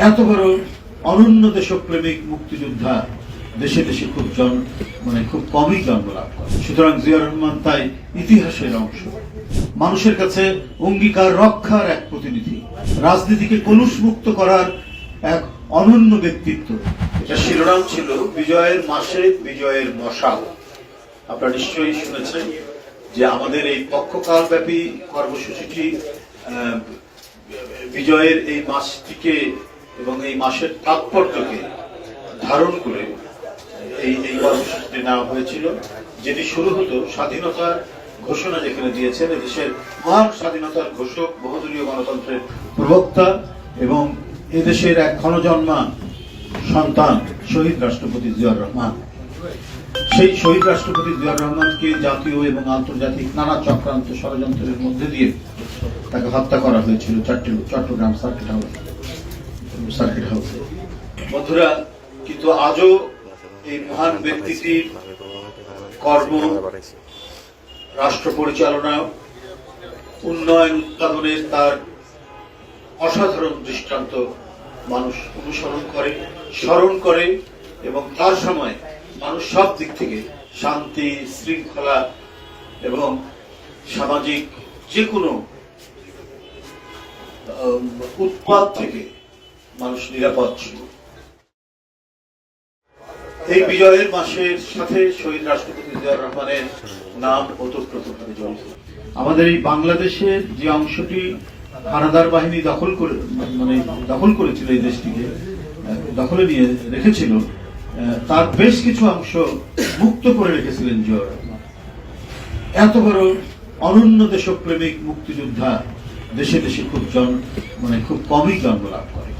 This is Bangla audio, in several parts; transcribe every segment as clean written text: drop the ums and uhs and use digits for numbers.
এত বড় অনন্য দেশপ্রেমিক মুক্তিযোদ্ধা দেশে দেশে খুব কমই জন্ম লাভ করে। সুতরাং জিয়া রহমান তাই ইতিহাসের অংশ, মানুষের কাছে অঙ্গীকার রক্ষার এক প্রতিনিধি, রাজনীতিকে কলুষ মুক্ত করার এক অনন্য ব্যক্তিত্ব। এটা শিরোনাম ছিল বিজয়ের মাসে বিজয়ের মশাল। আপনারা নিশ্চয়ই শুনেছেন যে আমাদের এই পক্ষকালব্যাপী কর্মসূচিটি বিজয়ের এই মাসটিকে এবং এই মাসের তাৎপর্যকে ধারণ করে এই কর্মসূচিটি নেওয়া হয়েছিল, যেটি শুরু হতো স্বাধীনতার ঘোষণা যেখানে দিয়েছেন এদেশের মহান স্বাধীনতার ঘোষক, বহুদলীয় গণতন্ত্রের প্রবক্তা এবং এদেশের এক ক্ষণজন্মা সন্তান শহীদ রাষ্ট্রপতি জিয়াউর রহমান। সেই শহীদ রাষ্ট্রপতি জিয়াউর রহমানকে জাতীয় এবং আন্তর্জাতিক নানা চক্রান্ত ষড়যন্ত্রের মধ্যে দিয়ে তাকে হত্যা করা হয়েছিল চট্টগ্রাম সার্কিট হাউসে। বন্ধুরা, কিন্তু আজও এই মহান ব্যক্তিটির কর্ম, রাষ্ট্র পরিচালনা, উন্নয়ন উৎপাদনের তার অসাধারণ দৃষ্টান্ত মানুষ অনুসরণ করে, স্মরণ করে এবং তার সময় মানুষ সব দিক থেকে শান্তি, শৃঙ্খলা এবং সামাজিক যে কোনো উৎপাত থেকে মানুষ নিরাপদ ছিল। এই বিজয়ের মাসের সাথে শহীদ রাষ্ট্রপতি জিয়াউর রহমানের নাম ওতপ্রোতভাবে জড়িত। আমাদের এই বাংলাদেশের যে অংশটি হানাদার বাহিনী দখল করেছিল, এই দেশটিকে দখলে নিয়ে রেখেছিল, তার বেশ কিছু অংশ মুক্ত করে রেখেছিলেন জিয়াউর রহমান। এত বড় অনন্য দেশপ্রেমিক মুক্তিযোদ্ধা দেশে দেশে খুব কমই জন্ম লাভ করে।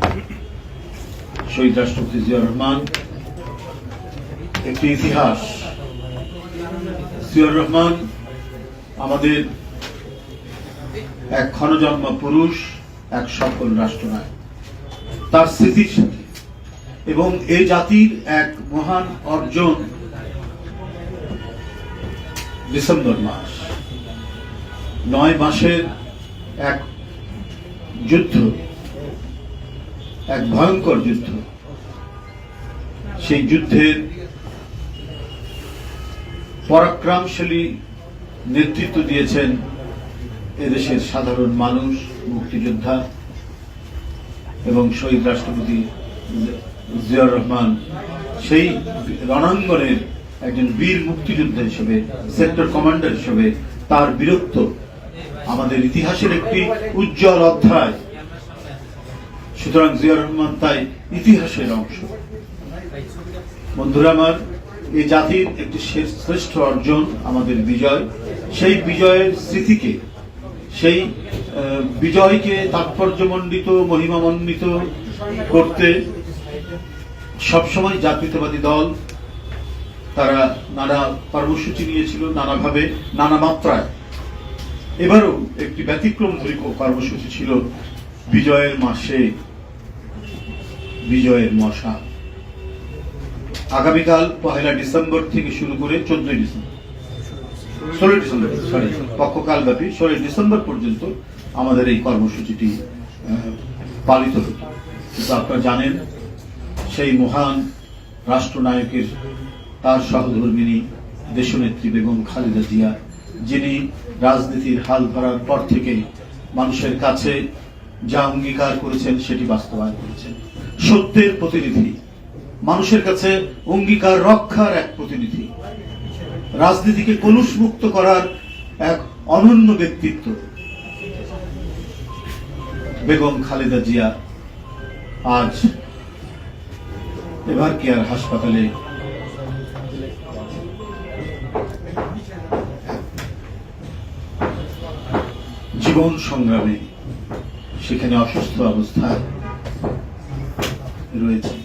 শহীদ রাষ্ট্রপতি জিয়াউর রহমান একটি ইতিহাস। জিয়াউর রহমান আমাদের এক ক্ষণজন্মা পুরুষ, এক সফল রাষ্ট্রনায়ক। তার স্মৃতির সাথে এবং এই জাতির এক মহান অর্জন ডিসেম্বর মাস, 9 মাসের এক যুদ্ধ, এক ভয়ঙ্কর যুদ্ধ। সেই যুদ্ধের পরাক্রমশালী নেতৃত্ব দিয়েছেন এদেশের সাধারণ মানুষ, মুক্তিযোদ্ধা এবং শহীদ রাষ্ট্রপতি জিয়াউর রহমান সেই রণাঙ্গনের একজন বীর মুক্তিযোদ্ধা হিসেবে, সেক্টর কমান্ডার হিসেবে তার বীরত্ব আমাদের ইতিহাসের একটি উজ্জ্বল অধ্যায়। সুতরাং জিয়াউর রহমান তাই ইতিহাসের অংশ। বন্ধুরা আমার, এই জাতির একটি শ্রেষ্ঠ অর্জন আমাদের বিজয়। সেই বিজয়ের স্মৃতিকে, সেই বিজয়কে তাৎপর্যমণ্ডিত, মহিমামণ্ডিত করতে সবসময় জাতীয়তাবাদী দল তারা নানা কর্মসূচি নিয়েছিল, নানাভাবে, নানা মাত্রায়। এবারও একটি ব্যতিক্রমধর্মী কর্মসূচি ছিল বিজয়ের মাসে বিজয়ের মশা। আগামীকাল 1 ডিসেম্বর থেকে শুরু করে 16 ডিসেম্বর পক্ষকাল ব্যাপী 16 ডিসেম্বর পর্যন্ত আমাদের এই কর্মসূচিটি পালিত হতো। কিন্তু আপনারা জানেন, সেই মহান রাষ্ট্রনায়কের, তার সহধর্মিণী দেশনেত্রী বেগম খালেদা জিয়া, যিনি রাজনীতির হাল ধরার পর থেকে মানুষের কাছে যা অঙ্গীকার করেছেন সেটি বাস্তবায়ন করেছেন। সত্যের প্রতিনিধি, মানুষের কাছে অঙ্গীকার রক্ষার এক প্রতিনিধি, রাজনীতিকে কলুষ মুক্ত করার এক অনন্য ব্যক্তিত্ব বেগম খালেদা জিয়া আজ এভার কেয়ার হাসপাতালে জীবন সংগ্রামে সেখানে অসুস্থ অবস্থায় রয়েছে।